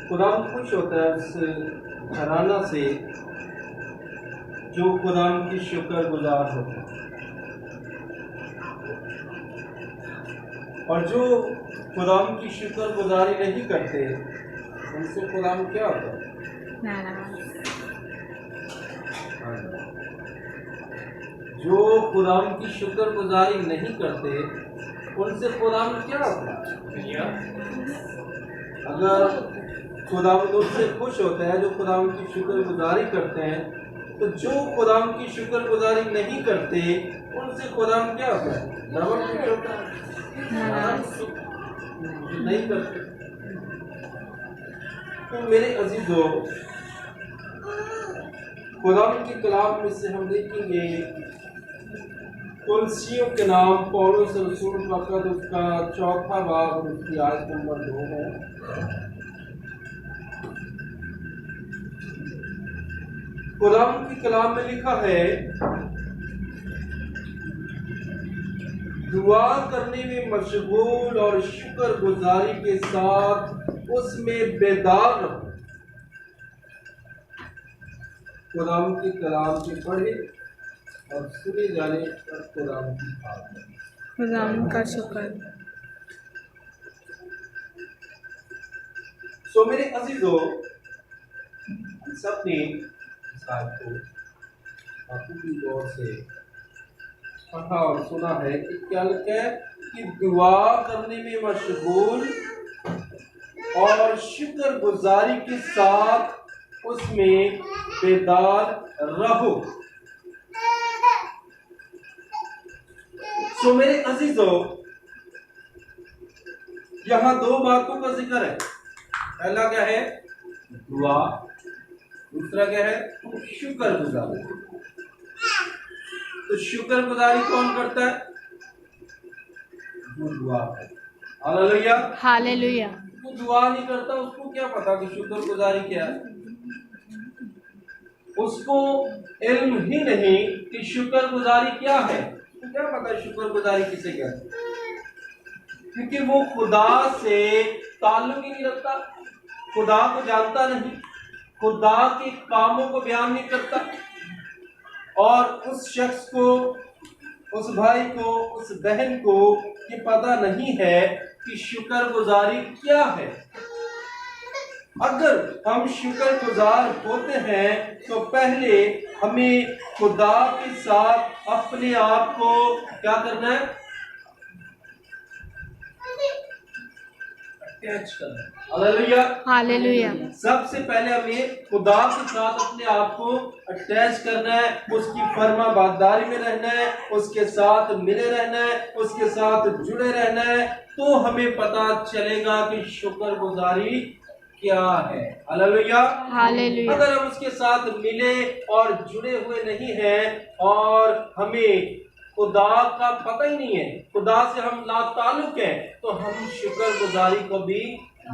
खुदा खुश होता है उस घराना से जो खुदा की शुक्रगुजार होता है, और जो खुदा की शुक्रगुजारी नहीं करते उनसे खुदा क्या होता है? जो खुदा की शुक्रगुजारी नहीं करते उनसे खुदा क्या होता है? अगर खुदा उनसे खुश होता है जो खुदा की शुक्रगुजारी करते हैं, तो जो खुदा की शुक्रगुजारी नहीं करते उनसे खुदा क्या होता है? नरक खुश होता है, नहीं करते। तो मेरे अजीजों, खुदा के कलाम में से हम देखेंगे तुलसियों के नाम पौलुस रसूल फकत उसका 4वां बाब और उसकी आयत नंबर 2 है। खुदा के कलाम में लिखा है, दुआ करने में मशगूल और शुक्रगुजारी के साथ उसमें बेदार रहो। खुदा के कलाम के पढ़े और सुने जाने पर खुदा की बात खुदा का शुक्र। सो मेरे अजीजों, सबने साथ को अपनी गौर से पढ़ा और सुना है कि क्या लिखा है कि दुआ करने में मशगूल और शुक्रगुजारी के साथ उसमें बेदार रहो। सो मेरे अजीजों, यहाँ 2 बातों का जिक्र है। पहला क्या है? दुआ। दूसरा क्या है? शुक्रगुजारी। तो शुक्रगुजारी कौन करता है? जो दुआ करता है। Hallelujah, hallelujah. जो दुआ नहीं करता उसको क्या पता कि शुक्रगुजारी क्या है? उसको इल्म ही नहीं कि शुक्रगुजारी क्या है। तो क्या पता शुक्रगुजारी किसे कहते हैं? क्योंकि वो खुदा से ताल्लुक ही नहीं रखता, खुदा को जानता नहीं, खुदा के कामों को बयान नहीं करता, और उस शख्स को, उस भाई को, उस बहन को ये पता नहीं है कि शुक्रगुजारी क्या है। अगर हम शुक्रगुजार होते हैं तो पहले हमें खुदा के साथ अपने आप को क्या करना है? अटैच करना है। Hallelujah, hallelujah. सबसे पहले हमें खुदा के साथ अपने आप को अटैच करना है, उसकी फरमाबरदारी में रहना है, उसके साथ मिले रहना है, उसके साथ जुड़े रहना है। तो हमें पता चलेगा कि शुक्रगुजारी क्या है। Hallelujah, hallelujah. अगर हम उसके साथ मिले और जुड़े हुए नहीं हैं और हमें खुदा का पता ही नहीं है, खुदा से हम लाताल्लुक हैं, तो हम शुक्रगुजारी को भी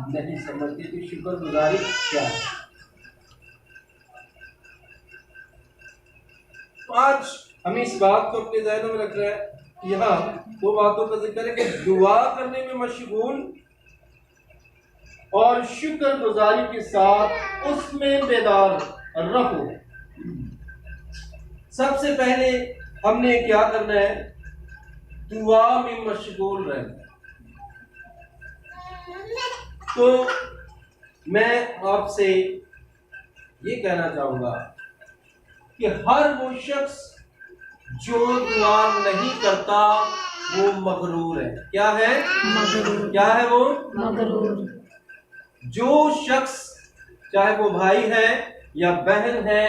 नहीं समझते कि शुक्रगुजारी क्या है। तो आज हमें इस बात को अपने ज़हनों में रखना है। यहाँ 2 बातों का जिक्र है कि दुआ करने में मशगूल और शुक्रगुजारी के साथ उसमें बेदार रहो। सबसे पहले हमने क्या करना है? दुआ में मशगूल रहना। तो मैं आपसे ये कहना चाहूंगा कि हर वो शख्स जो दुआ नहीं करता वो मगरूर है। क्या है? मगरूर। क्या है वो? मगरूर। जो शख्स, चाहे वो भाई है या बहन है,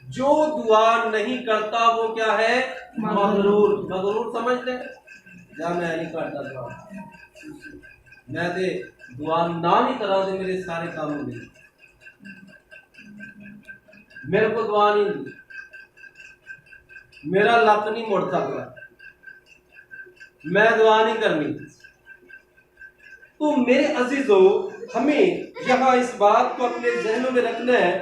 जो दुआ नहीं करता वो क्या है? मगरूर। मगरूर समझ ले? जा मैं नहीं करता दुआ, मैं दे दुआ ना नहीं करा दे मेरे सारे काम में, मेरे को दुआ नहीं दी, मेरा लक नहीं मुड़ सकता, मैं दुआ नहीं करनी। तो मेरे अजीजों, हमें यहाँ इस बात को अपने जहनों में रखना है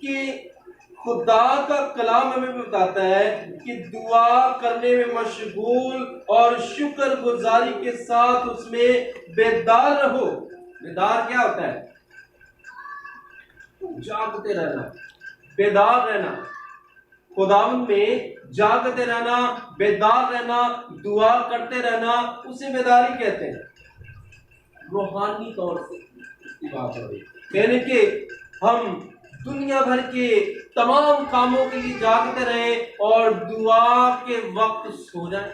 कि खुदा का कलाम हमें बताता है कि दुआ करने में मशगूल और शुक्रगुजारी के साथ उसमें बेदार रहो। बेदार क्या होता है? जागते रहना, बेदार रहना, खुदावंद में जागते रहना, बेदार रहना, दुआ करते रहना, उसे बेदारी कहते हैं। रूहानी तौर से इसकी बात हो रही है, यानी कि हम दुनिया भर के तमाम कामों के लिए जागते रहे और दुआ के वक्त सो जाए।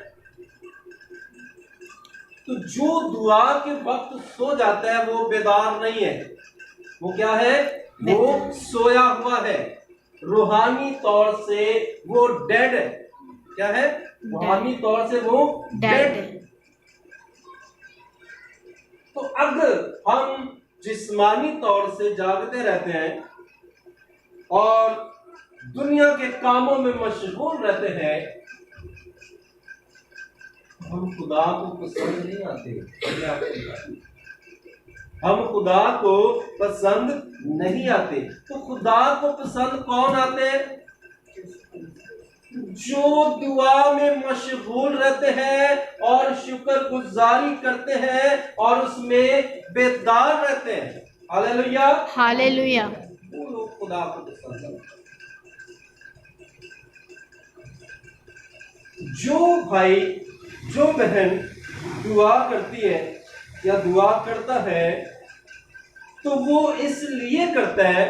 तो जो दुआ के वक्त सो जाता है वो बेदार नहीं है, वो क्या है? वो सोया हुआ है। रूहानी तौर से वो डेड है। क्या है? रूहानी तौर से वो डेड है। तो अगर हम जिस्मानी तौर से जागते रहते हैं और दुनिया के कामों में मशगूल रहते हैं, हम खुदा को पसंद नहीं आते। हम खुदा को पसंद नहीं आते। तो खुदा को पसंद कौन आते हैं? जो दुआ में मशगूल रहते हैं और शुक्रगुजारी करते हैं और उसमें बेदार रहते हैं। Hallelujah, hallelujah. वो लोग खुदा को पसंद आते हैं। जो भाई, जो बहन दुआ करती है या दुआ करता है, तो वो इसलिए करता है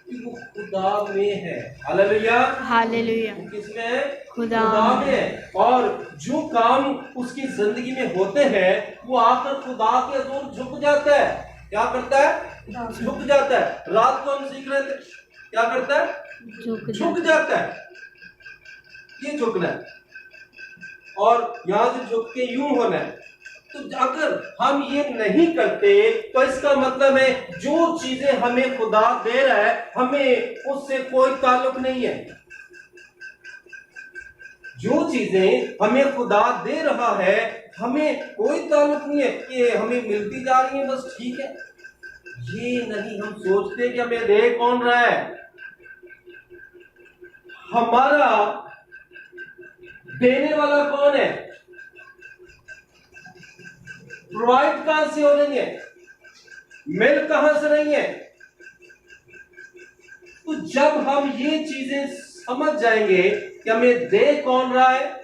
कि वो खुदा में है। Hallelujah, hallelujah. किसमें है? खुदा में है। और जो काम उसकी जिंदगी में होते हैं वो आकर खुदा के हजूर झुक जाता है। क्या करता है? झुक जाता है। रात को हम सीख रहे थे, क्या करता है? झुक जाता है। ये झुकना है और यहां से झुक के यूं होना है। तो अगर हम ये नहीं करते तो इसका मतलब है जो चीजें हमें खुदा दे रहा है हमें उससे कोई ताल्लुक नहीं है। जो चीजें हमें खुदा दे रहा है हमें कोई ताल्लुक नहीं है कि हमें मिलती जा रही है बस ठीक है। ये नहीं हम सोचते कि हमें दे कौन रहा है। हमारा देने वाला कौन है? प्रोवाइड कहां से हो रही है? मिल कहां से रही है? तो जब हम ये चीजें समझ जाएंगे कि हमें दे कौन रहा है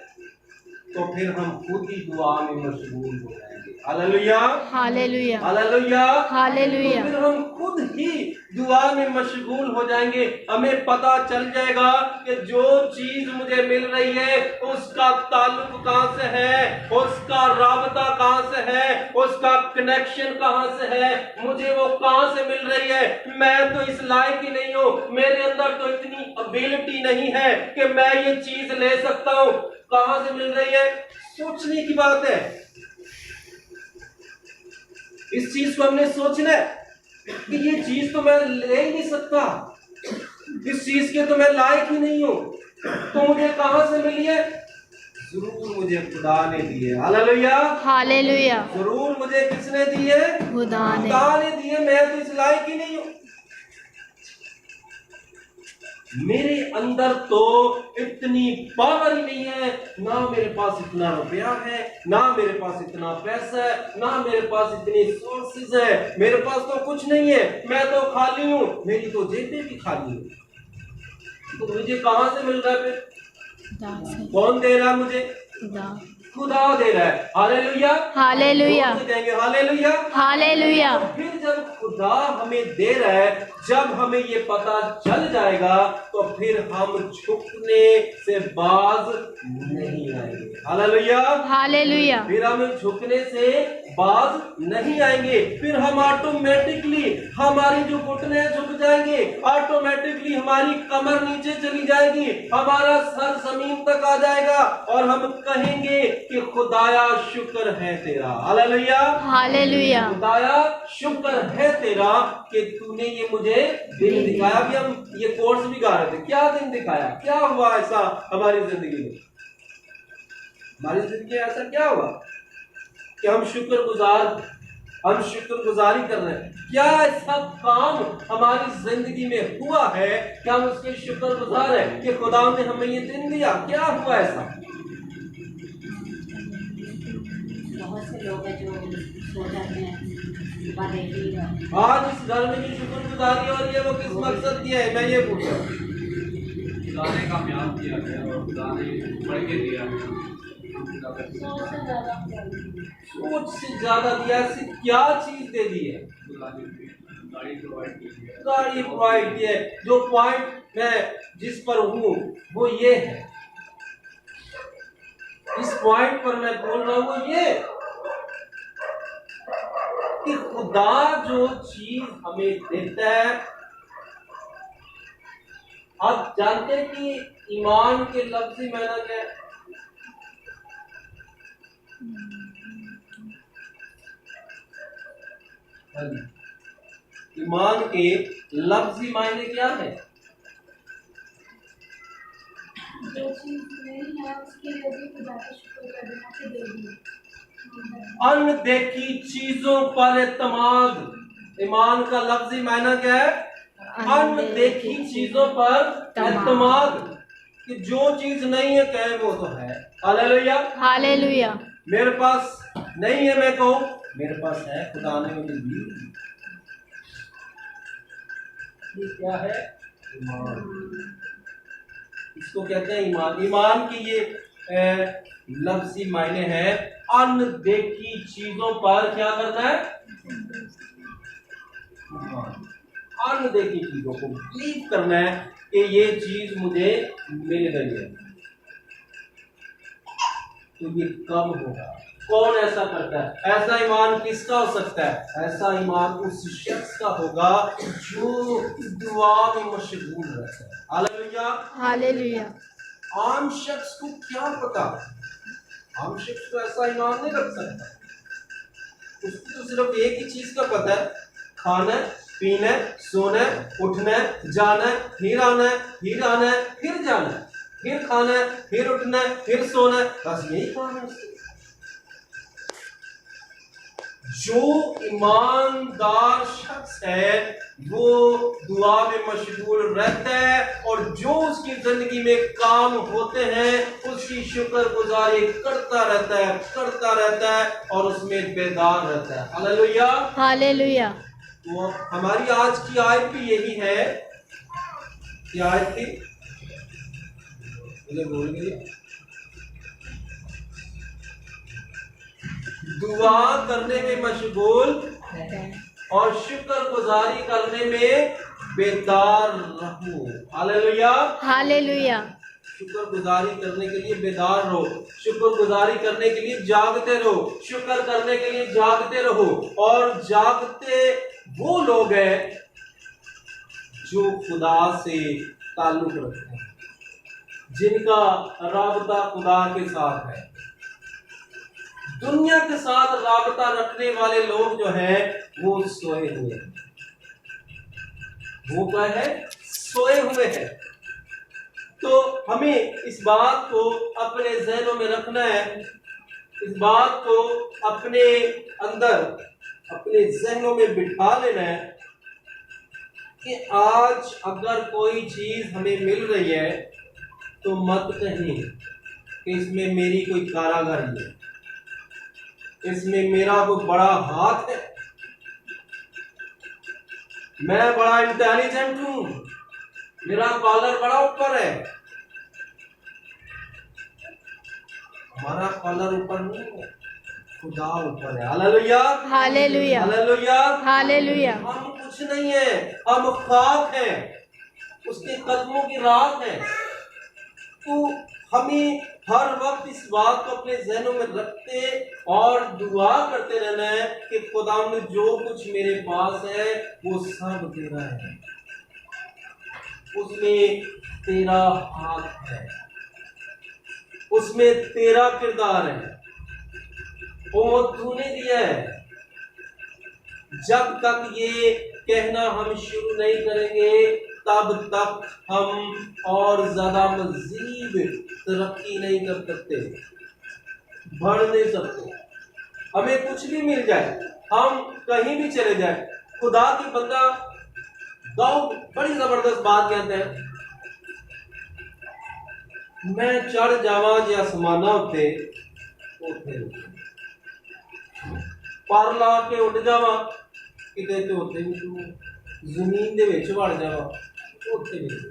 तो फिर हम खुद ही दुआ में मशगूल हो जाएंगे। Hallelujah, hallelujah, hallelujah, hallelujah. तो फिर हम खुद ही दुआ में मशगूल हो जाएंगे। हमें पता चल जाएगा कि जो चीज मुझे मिल रही है उसका ताल्लुक कहां से है, उसका राबता कहां से है, उसका कनेक्शन कहां से है, मुझे वो कहां से मिल रही है। मैं तो इस लायक ही नहीं हूं, मेरे अंदर तो इतनी एबिलिटी नहीं है कि मैं ये चीज ले सकता हूं। कहां से मिल रही है? सोचने की बात है। इस चीज को हमने सोचना है कि ये चीज तो मैं ले ही नहीं सकता, इस चीज के तो मैं लायक ही नहीं हूं, तो मुझे कहां से मिली है? जरूर मुझे खुदा ने दी है। Hallelujah, hallelujah. जरूर मुझे किसने दी है? खुदा ने दी है। मैं तो इस लायक ही नहीं हूं। मेरे अंदर तो इतनी पावर ही नहीं है, ना मेरे पास इतना रुपया है, ना मेरे पास इतना पैसा है, ना मेरे पास इतनी सोर्सेज है। मेरे पास तो कुछ नहीं है, मैं तो खाली हूं, मेरी तो जेबें भी खाली है। तो मुझे कहां से मिल रहा है फिर? कौन दे रहा है मुझे? खुदा दे रहा है। हालेलुया, हालेलुया, देंगे हालेलुया, हालेलुया। तो फिर जब खुदा हमें दे रहा है, जब हमें ये पता चल जाएगा तो फिर हम झुकने से बाज नहीं आएंगे। Hallelujah, hallelujah. फिर हम झुकने से बाज नहीं आएंगे। फिर हम ऑटोमेटिकली हमारी जो घुटने झुक जाएंगे, ऑटोमेटिकली हमारी कमर नीचे चली जाएगी, हमारा सर जमीन तक आ जाएगा और हम कहेंगे कि खुदाया शुक्र है तेरा। Hallelujah, hallelujah. खुदाया शुक्र है तेरा कि तूने ये मुझे दिन दिखाया। अभी हम ये कोर्स भी गा रहे थे, क्या दिन दिखाया, क्या हुआ ऐसा हमारी जिंदगी में? हमारी जिंदगी में ऐसा क्या हुआ कि हम शुक्रगुजारी कर रहे हैं? क्या ऐसा काम हमारी जिंदगी में हुआ है कि हम उसके शुक्रगुजार हैं कि खुदा ने हमें ये दिन दिया? क्या हुआ ऐसा? लोग हैं जो सो जाते हैं, सुबह देखिएगा। आज इस घर में जो शुक्रगुजारी हो रही है वो किस मकसद की है, मैं ये पूछ रहा हूँ। खुदा ने कामयाब किया है और खुदा ने बढ़ के दिया है। सोच से ज्यादा दिया, ऐसी क्या चीज दे दी है? खुदा ने गाड़ी प्रोवाइड की है। गाड़ी प्रोवाइड की है। जो पॉइंट मैं जिस पर हूँ वो ये है, इस पॉइंट पर मैं बोल रहा हूँ वो ये कि खुदा जो चीज हमें देता है, आप जानते हैं कि ईमान के लफ्ज़ी मायना क्या है? ईमान के लफ्ज़ी मायने क्या है? जो चीज नहीं है उसके लिए भी खुदा का शुक्र कर देना कि दे दी। अनदेखी चीजों पर एतमाद। ईमान का लफ्ज़ी मायना क्या है? अनदेखी चीजों पर एतमाद, कि जो चीज नहीं है कहे वो तो है। हालेलुया। हालेलुया। मेरे पास नहीं है मैं कहूं मेरे पास है, खुदा ने मुझे दी। ये क्या है? ईमान। इसको कहते हैं ईमान। ईमान की ये लफ्ज़ी मायने है अनदेखी चीजों पर क्या करना है? अनदेखी चीजों को बिलीव करना है कि ये चीज मुझे मिल गई है। तो ये कब होगा? कौन ऐसा करता है? ऐसा ईमान किसका हो सकता है? ऐसा ईमान उस शख्स का होगा जो दुआ में मशगूल रहता है। हालेलुया। हालेलुया। आम शख्स को क्या पता? आम शख्स को ऐसा ईमान नहीं रख सकता। उसको तो सिर्फ एक ही चीज का पता है, खाना, पीना, सोना, उठना, जाना, फिर आना, फिर आना, फिर जाना, फिर खाना, फिर उठना, फिर सोना, बस यही काम है उसका। जो ईमानदार शख्स है वो दुआ में मशगूल रहता है, और जो उसकी जिंदगी में काम होते हैं उसकी शुक्रगुजारी करता रहता है और उसमें बेदार रहता है। हालेलुया। हालेलुया। तो हमारी आज की आयत भी यही है। क्या आयत थी? मुझे भूल गई। दुआ करने में मशगूल और शुक्रगुजारी करने में बेदार रहो। हालेलुया। हालेलुया। शुक्रगुजारी करने के लिए बेदार रहो, शुक्रगुजारी करने के लिए जागते रहो, शुक्र करने के लिए जागते रहो। और जागते वो लोग हैं जो खुदा से ताल्लुक रखते हैं, जिनका राबता खुदा के साथ है। दुनिया के साथ राबता रखने वाले लोग जो हैं वो सोए हुए हैं। वो क्या है? सोए हुए हैं। तो हमें इस बात को अपने जहनों में रखना है, इस बात को अपने अंदर अपने जहनों में बिठा लेना है कि आज अगर कोई चीज हमें मिल रही है तो मत कहें कि इसमें मेरी कोई कारागरी है, इसमें मेरा कोई बड़ा हाथ है, मैं बड़ा इंटेलिजेंट हूं, मेरा कॉलर बड़ा ऊपर है। हमारा कॉलर ऊपर नहीं है, खुदा ऊपर है। हालेलुया। हालेलुया। हालेलुया। हालेलुया। हम कुछ नहीं है, हम खाक हैं, उसके कदमों की राख है। तो हमें हर वक्त इस बात को अपने जहनों में रखते और दुआ करते रहना है कि खुदावंद जो कुछ मेरे पास है वो सब तेरा है, उसमें तेरा हाथ है, उसमें तेरा किरदार है, वो तूने दिया है। जब तक ये कहना हम शुरू नहीं करेंगे तब तक हम और ज्यादा मजीद तरक्की नहीं कर सकते, बढ़ नहीं सकते। हमें कुछ भी मिल जाए, हम कहीं भी चले जाए। खुदा की बंदा दाऊद बड़ी जबरदस्त बात कहते हैं, मैं चढ़ जावा जे आसमाना उत्ते पर ला के उड़ जावा किते तो उत्ते भी तू जमीन दे विच वड़ जावा उत्ते भी तू।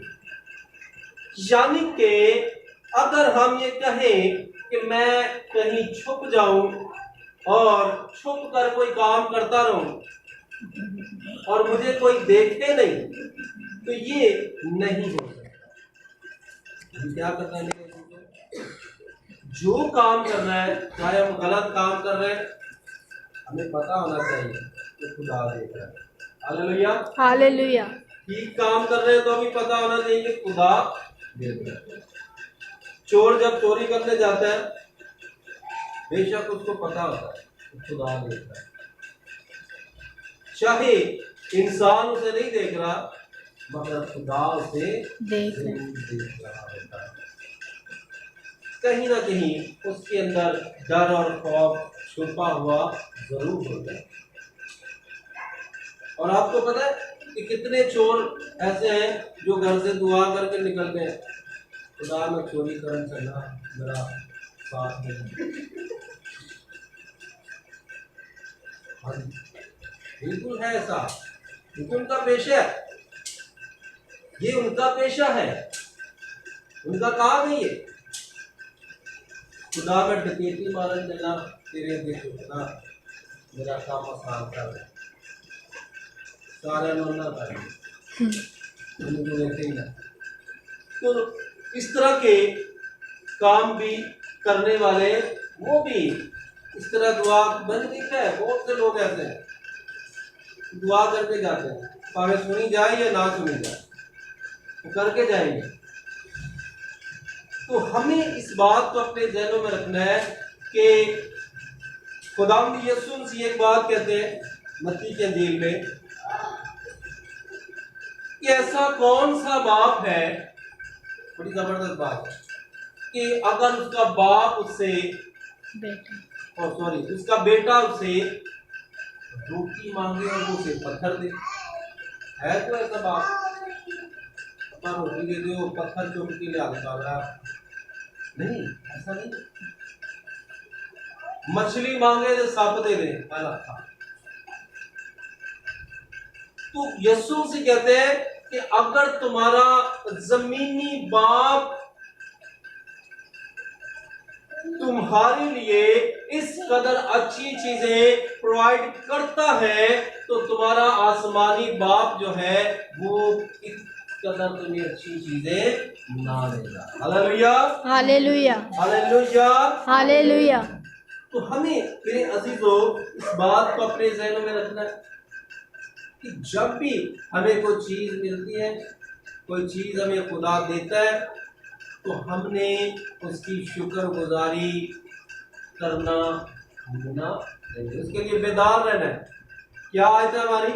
यानी कि अगर हम ये कहें कि मैं कहीं छुप जाऊं और छुप कर कोई काम करता रहूं और मुझे कोई देखे नहीं, तो ये नहीं हो सकता। हम क्या करना है, जो काम करना है, चाहे हम गलत काम कर रहे हैं, हमें पता होना चाहिए कि खुदा देख रहा है। हालेलुया। हालेलुया। ठीक काम कर रहे हैं तो भी पता होना चाहिए कि खुदा देख रहा है। चोर जब चोरी करने जाता है, बेशक उसको पता होता है कि खुदा देख रहा है। चाहे इंसान उसे नहीं देख रहा, मगर खुदा उसे देख देख रहा होता है। कहीं ना कहीं उसके अंदर डर और खौफ छुपा हुआ जरूर होता है। और आपको पता है कि कितने चोर ऐसे हैं जो घर से दुआ करके निकलते हैं, खुदा में चोरी करन चला मेरा साथ दे। हाँ, बिल्कुल है ऐसा, क्योंकि उनका पेशा है, ये उनका पेशा है, उनका काम है ये। खुदा में डकैती मारन चला तेरे देखो खुदा मेरा काम आसान कर दे, सारे नोना कर उनको देखे ही ना। तो इस तरह के काम भी करने वाले वो भी इस तरह दुआ बन दिखा है। बहुत से लोग ऐसे हैं दुआ करके जाते हैं, भावे सुनी जाए या ना सुनी जाए, वो करके जाएंगे। तो हमें इस बात को अपने ज़हनों में रखना है कि खुदावंद यीशु मसीह एक बात कहते हैं मत्ती की इंजील में कि ऐसा कौन सा बाप है, बड़ी जबरदस्त बात है, कि अगर उसका बाप उससे उसका बेटा उससे रोटी मांगे और वो उसे पत्थर दे। है तो ऐसा बाप, रोटी दे दो पत्थर चुप के लिए आगे चल रहा है? नहीं, ऐसा नहीं। मछली मांगे तो सांप दे दे, तो यीशु से कहते हैं कि अगर तुम्हारा जमीनी बाप तुम्हारे लिए इस कदर अच्छी चीजें प्रोवाइड करता है, तो तुम्हारा आसमानी बाप जो है वो इस कदर तुम्हें अच्छी चीजें ना देगा। Hallelujah, hallelujah, hallelujah, hallelujah. तो हमें मेरे अजीजों इस बात को अपने ज़हनों में रखना है कि जब भी हमें कोई चीज मिलती है, कोई चीज हमें खुदा देता है, तो हमने उसकी शुक्रगुजारी करना भूलना नहीं, उसके लिए बेदार रहना है। क्या आयत है हमारी?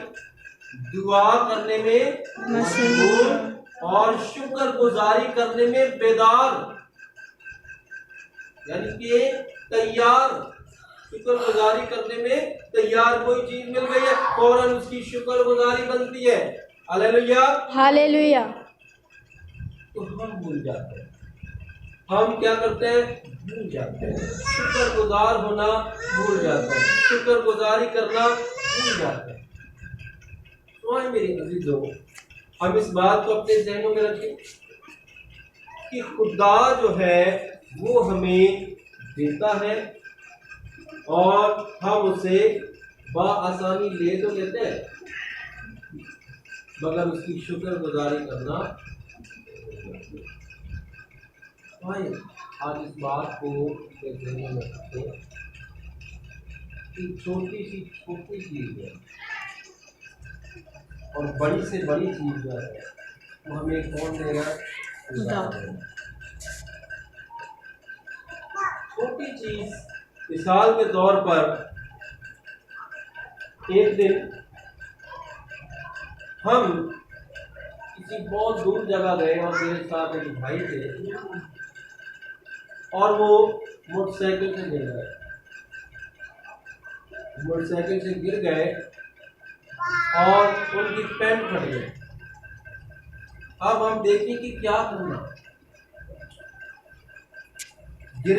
दुआ करने में मशगूल और शुक्रगुजारी करने में बेदार, यानी कि तैयार, शुक्रगुजारी करने में तैयार। कोई चीज मिल गई है फौरन उसकी शुक्रगुजारी बनती है। Hallelujah, hallelujah. तो हम भूल जाते हैं, हम क्या करते हैं? भूल जाते हैं, शुक्रगुजार होना भूल जाते हैं, शुक्रगुजारी करना भूल जाते हैं। तो आए मेरे अजीजों, हम इस बात को अपने ज़हनों में रखें कि खुदा जो है वो हमें देता है और हम उसे बआसानी ले तो लेते हैं, मगर उसकी शुक्रगुजारी करना। आज इस बात को ध्यान में रखें कि छोटी चीज है और बड़ी से बड़ी चीज जो है वो हमें कौन देगा? खुदा देगा। छोटी चीज मिसाल के तौर पर, एक दिन हम किसी बहुत दूर जगह गए और मेरे साथ एक भाई थे और वो मोटरसाइकिल से गिर गए, मोटरसाइकिल से गिर गए और उनकी पैंट फट गई। अब हम देखें कि क्या करना।